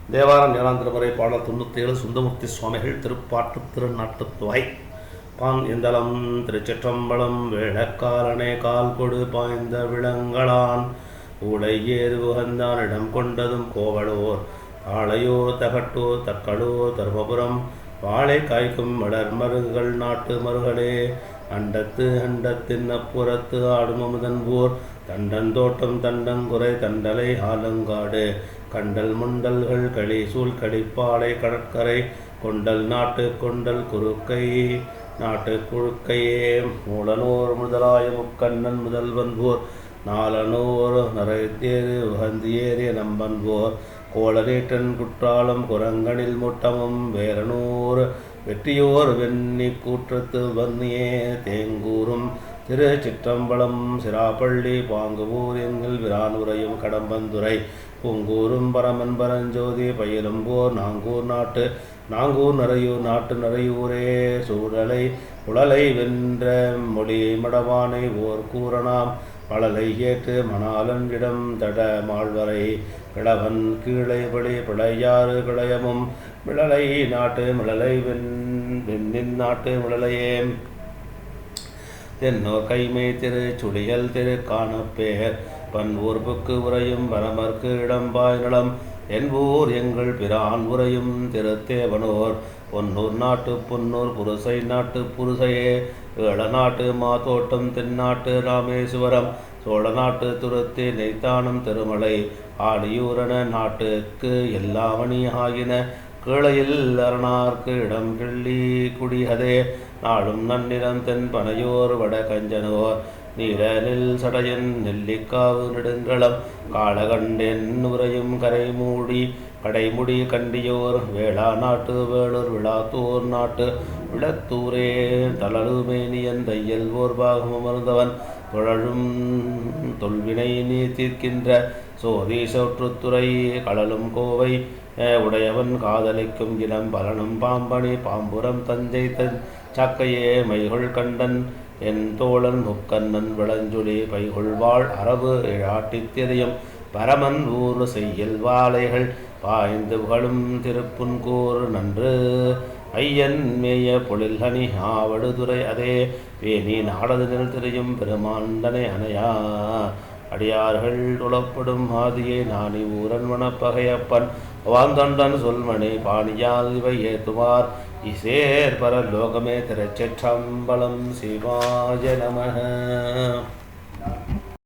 தேவாரம் ஏழாம் திருமுறை பாடல் 97 சுந்தரமூர்த்தி சுவாமிகள் திருப்பாட்டு திருநாட்டுத்துறை பான் இந்தளம் திருச்சிற்றம்பலம் வேளக்காரனே கால் கொடு பாய்ந்த விலங்களான் ஊழை ஏறு உகந்தான் இடம் கொண்டதும் கோவலோர் ஆளையோர் தகட்டோர் தக்களோர் தர்மபுரம் வாழை காய்க்கும் மலர் மருகுகள் நாட்டு மருகளே அண்டத்து அண்டத்தின் அப்புறத்து ஆடும் அமுதன்போர் தண்டன் தோட்டம் தண்டங்குறை தண்டலை ஆலங்காடு கண்டல் முண்டல்கள் களி சூழ் களிப்பாலை கடற்கரை கொண்டல் நாட்டு கொண்டல் குறுக்கை நாட்டு குழுக்கையே மூலனோர் முதலாய முக்கண்ணன் முதல்வன்போர் நாலனோர் நரைத்தேறு உகந்தியேறிய நம்பன்போர் கோளரேட்டன் குற்றாலம் குரங்கனில் முட்டமும் வேரனூர் வெற்றியோர் வெண்ணி கூற்றத்து வன்னியே தேங்கூரும் திருச்சிற்றம்பலம் சிராப்பள்ளி பாங்குவூர் எங்கள் விரானுரையும் கடம்பந்துரை பூங்கூரும் பரமன் பரஞ்சோதி பயிலும்போர் நாங்கூர் நாட்டு நாங்கூர் நரையூர் நாட்டு நரையூரே சூழலை உடலை வென்ற மொழி மடவானை ஓர் கூறனாம் பழலை ஏற்று மணாலன் இடம் தட மாழ்வரை கிழவன் கீழை படி பிழையாறு கிளையமும் மிளலை நாட்டு மிளலை வெண்ணின் நாட்டு மிளலையே தென்னோர் கைமை திரு சுழியல் திரு காணப்பேர் பன்ஊர்புக்கு உரையும் பரமர்க்கு இடம்பாய் நலம் என்பூர் எங்கள் பிரான் உரையும் திருத்தேவனோர் பொன்னூர் நாட்டு பொன்னூர் புருசை நாட்டு புருசையே ஏழ நாட்டு மாதோட்டம் தென்னாட்டு ராமேஸ்வரம் சோழ நாட்டு துருத்தி நெய்த்தானம் திருமலை ஆடியூரன நாட்டுக்கு எல்லாமணி ஆகின கீழையில் அரணார்க்கு இடம் கிள்ளி குடிகதே நாடும் நன்னிலம் தென் பனையோர் வட கஞ்சனோர் நீரனில் சடையன் நெல்லிக்காவு நெடுங்களம் காலகண்டென் உரையும் கரைமூடி கடைமுடி கண்டியோர் வேளா நாட்டு வேளூர் விழாத்தூர் நாட்டு விளத்தூரே தளழுமேனியன் தையல் ஓர் பாகம் அமர்ந்தவன் தொழலும் தொல்வினை நீ தீர்க்கின்ற சோதி சோற்றுத்துறை கடலும் கோவை உடையவன் காதலிக்கும் இளம் பலனும் பாம்பணி பாம்புரம் தஞ்சை தன் சக்கையே மைகொள் கண்டன் என் தோழன் முக்கண்ணன் விளஞ்சுடி பைகொள்வாள் அரபு ஆட்டித்திரையும் பரமன் ஊர் செய்யல் வாழைகள் பாய்ந்து புகழும் திருப்புன்கூர் நன்று ஐயன் மேய பொழில்கனி ஆவடுதுறை அதே வேணி நாடதினில் திரையும் பெருமாண்டனை அணையா அடியார்கள் உளப்படும் ஆதியை நாணி ஊரன் மணப்பகையப்பன் வாந்தொண்டன் சொல்மணி பாணியால் இவை ஏத்துவார் இசேர் பரலோகமே திருச்சிற்றம்பலம் சிவாய நமः.